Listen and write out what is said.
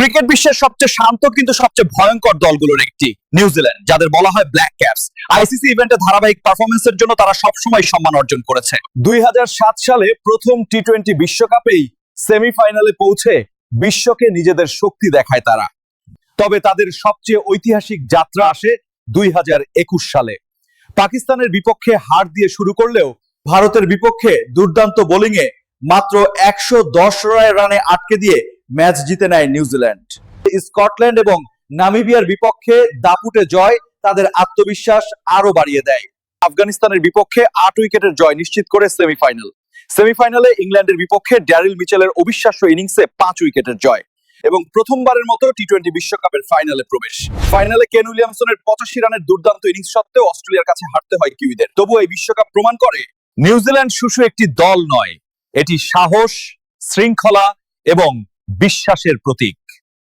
Cricket বিশ্বের সবচেয়ে শান্ত কিন্তু সবচেয়ে ভয়ঙ্কর দলগুলোর একটি নিউজিল্যান্ড, যাদের বলা হয় ব্ল্যাক ক্যাপস। আইসিসি ইভেন্টে ধারাবাহিক পারফরমেন্সের জন্য তারা সবসময় সম্মান অর্জন করেছে। 2007 সালে প্রথম টি-20 বিশ্বকাপেই সেমিফাইনালে পৌঁছে বিশ্বকে নিজেদের শক্তি দেখায় তারা। তবে তাদের সবচেয়ে ঐতিহাসিক যাত্রা আসে 2021 সালে। পাকিস্তানের বিপক্ষে হার দিয়ে শুরু করলেও ভারতের বিপক্ষে দুর্দান্ত বোলিংয়ে মাত্র 110 রানে আটকে দিয়ে ম্যাচ জিতে নেয় নিউজিল্যান্ড। স্কটল্যান্ড এবং নামিবিয়ার বিপক্ষে দাপুটে জয় তাদের আত্মবিশ্বাস আরো বাড়িয়ে দেয়। আফগানিস্তানের বিপক্ষে 8 উইকেটের জয় নিশ্চিত করে সেমিফাইনালে ইংল্যান্ডের বিপক্ষে ড্যারিল মিচেলের অবিশ্বাস্য ইনিংসে 5 উইকেটের জয় এবং প্রথমবারের মতো টি-20 বিশ্বকাপের ফাইনালে প্রবেশ। ফাইনালে কেন উইলিয়ামসনের 85 রানের দুর্দান্ত ইনিংস সত্ত্বেও অস্ট্রেলিয়ার কাছে হারতে হয় কিউইদের। তবুও এই বিশ্বকাপ প্রমাণ করে নিউজিল্যান্ড শুধু একটি দল নয়, এটি সাহস, শৃঙ্খলা এবং বিশ্বাসের প্রতীক।